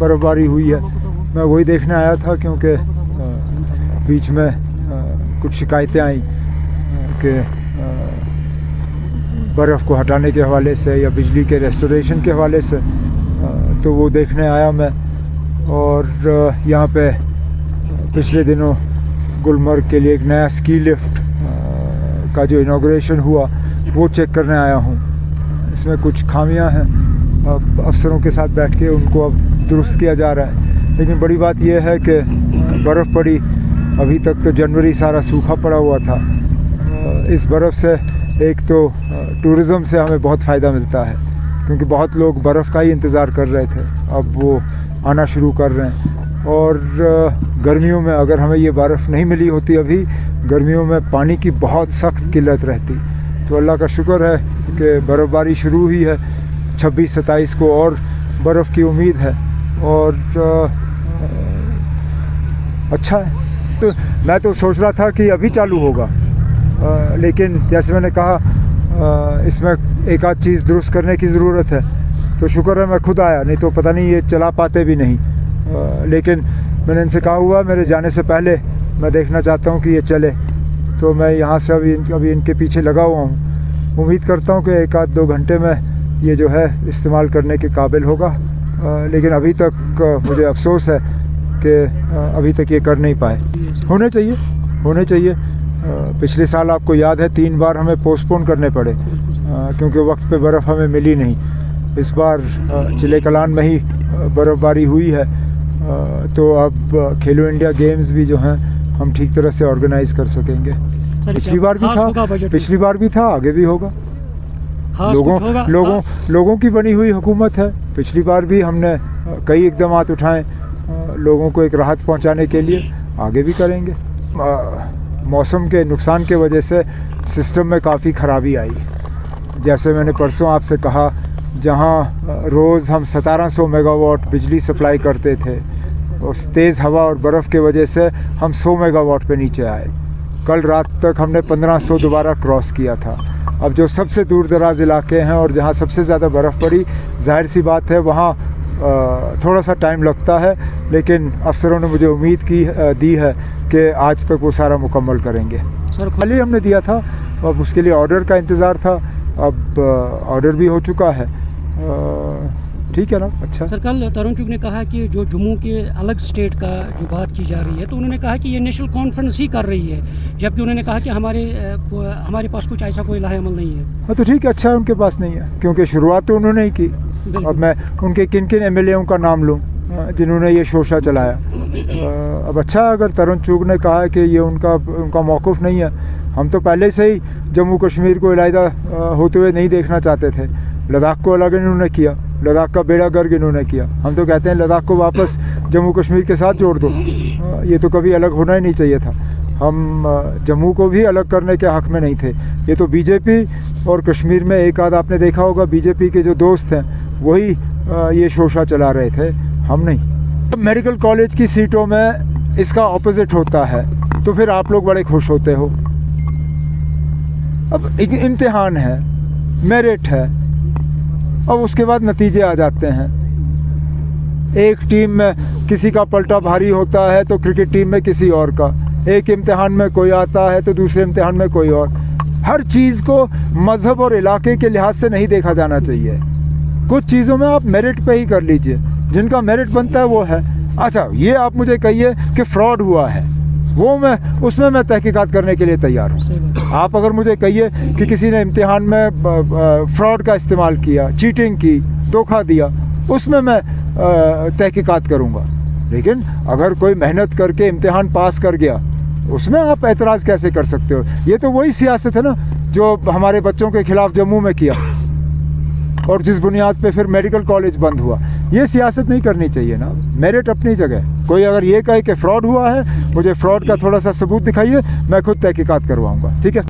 बर्फ़बारी हुई है। मैं वही देखने आया था क्योंकि बीच में कुछ शिकायतें आई कि बर्फ़ को हटाने के हवाले से या बिजली के रेस्टोरेशन के हवाले से, तो वो देखने आया मैं। और यहाँ पे पिछले दिनों गुलमर्ग के लिए एक नया स्की लिफ्ट का जो इनॉग्रेशन हुआ वो चेक करने आया हूँ। इसमें कुछ खामियां हैं, अब अफसरों के साथ बैठ के उनको अब दुरुस्त किया जा रहा है। लेकिन बड़ी बात यह है कि बर्फ़ पड़ी, अभी तक तो जनवरी सारा सूखा पड़ा हुआ था। इस बर्फ़ से एक तो टूरिज़म से हमें बहुत फ़ायदा मिलता है क्योंकि बहुत लोग बर्फ़ का ही इंतज़ार कर रहे थे, अब वो आना शुरू कर रहे हैं। और गर्मियों में अगर हमें ये बर्फ़ नहीं मिली होती, अभी गर्मियों में पानी की बहुत सख्त किल्लत रहती। तो अल्लाह का शुक्र है कि बर्फ़बारी शुरू हुई है। 26-27 को और बर्फ़ की उम्मीद है और अच्छा है। तो मैं तो सोच रहा था कि अभी चालू होगा, लेकिन जैसे मैंने कहा इसमें एक आध चीज़ दुरुस्त करने की ज़रूरत है। तो शुक्र है मैं खुद आया, नहीं तो पता नहीं ये चला पाते भी नहीं। लेकिन मैंने इनसे कहा हुआ मेरे जाने से पहले मैं देखना चाहता हूँ कि ये चले, तो मैं यहाँ से अभी इनके पीछे लगा हुआ हूँ। उम्मीद करता हूँ कि 1-2 घंटे में ये जो है इस्तेमाल करने के काबिल होगा। लेकिन अभी तक मुझे अफसोस है कि अभी तक ये कर नहीं पाए। होने चाहिए। पिछले साल आपको याद है 3 बार हमें पोस्टपोन करने पड़े क्योंकि वक्त पे बर्फ़ हमें मिली नहीं। इस बार चिले कलान में ही बर्फ़बारी हुई है, तो अब खेलो इंडिया गेम्स भी जो हैं हम ठीक तरह से ऑर्गेनाइज़ कर सकेंगे। पिछली बार भी था, आगे भी होगा। लोगों की बनी हुई हुकूमत है। पिछली बार भी हमने कई इक़दाम उठाए लोगों को एक राहत पहुंचाने के लिए, आगे भी करेंगे। मौसम के नुकसान के वजह से सिस्टम में काफ़ी ख़राबी आई। जैसे मैंने परसों आपसे कहा, जहां रोज़ हम 1700 मेगावाट बिजली सप्लाई करते थे, उस तेज़ हवा और बर्फ़ के वजह से हम 100 मेगावाट पे नीचे आए। कल रात तक हमने 1500 दोबारा क्रॉस किया था। अब जो सबसे दूर दराज इलाके हैं और जहां सबसे ज़्यादा बर्फ़ पड़ी, जाहिर सी बात है वहां थोड़ा सा टाइम लगता है, लेकिन अफसरों ने मुझे उम्मीद दी है कि आज तक वो सारा मुकम्मल करेंगे। सर कल ही हमने दिया था, अब उसके लिए ऑर्डर का इंतज़ार था, अब ऑर्डर भी हो चुका है। ठीक है ना। अच्छा सर, कल तरुण चुग ने कहा कि जो जम्मू के अलग स्टेट का जो बात की जा रही है, तो उन्होंने कहा कि ये नेशनल कॉन्फ्रेंस ही कर रही है, जबकि उन्होंने कहा कि हमारे पास कुछ ऐसा कोई लाहे अमल नहीं है। हाँ तो ठीक है, अच्छा है उनके पास नहीं है, क्योंकि शुरुआत तो उन्होंने ही की। अब मैं उनके किन MLAओं का नाम लूँ जिन्होंने ये शोशा चलाया। अब अच्छा है अगर तरुण चुग ने कहा है कि ये उनका मौक़िफ़ नहीं है। हम तो पहले से ही जम्मू कश्मीर को इलाहिदा होते हुए नहीं देखना चाहते थे। लद्दाख को अलग इन्होंने किया, लद्दाख का बेड़ा गर्क इन्होंने किया। हम तो कहते हैं लद्दाख को वापस जम्मू कश्मीर के साथ जोड़ दो। ये तो कभी अलग होना ही नहीं चाहिए था। हम जम्मू को भी अलग करने के हक़ में नहीं थे। ये तो बीजेपी और कश्मीर में एक आध आपने देखा होगा, बीजेपी के जो दोस्त हैं वही ये शोशा चला रहे थे, हम नहीं। मेडिकल कॉलेज की सीटों में इसका ऑपोजिट होता है, तो फिर आप लोग बड़े खुश होते हो। अब एक इम्तिहान है, मेरिट है, अब उसके बाद नतीजे आ जाते हैं। एक टीम में किसी का पलटा भारी होता है तो क्रिकेट टीम में किसी और का, एक इम्तिहान में कोई आता है तो दूसरे इम्तिहान में कोई और। हर चीज़ को मज़हब और इलाके के लिहाज से नहीं देखा जाना चाहिए। कुछ चीज़ों में आप मेरिट पे ही कर लीजिए, जिनका मेरिट बनता है वो है। अच्छा, ये आप मुझे कहिए कि फ्रॉड हुआ है, वो उसमें मैं तहकीकात करने के लिए तैयार हूँ। आप अगर मुझे कहिए कि किसी ने इम्तिहान में फ्रॉड का इस्तेमाल किया, चीटिंग की, धोखा दिया, उसमें मैं तहकीकात करूँगा। लेकिन अगर कोई मेहनत करके इम्तिहान पास कर गया, उसमें आप एतराज़ कैसे कर सकते हो? ये तो वही सियासत है ना जो हमारे बच्चों के खिलाफ जम्मू में किया, और जिस बुनियाद पे फिर मेडिकल कॉलेज बंद हुआ। ये सियासत नहीं करनी चाहिए ना। मेरिट अपनी जगह। कोई अगर ये कहे कि फ़्रॉड हुआ है, मुझे फ़्रॉड का थोड़ा सा सबूत दिखाइए, मैं खुद तहकीकात करवाऊँगा। ठीक है।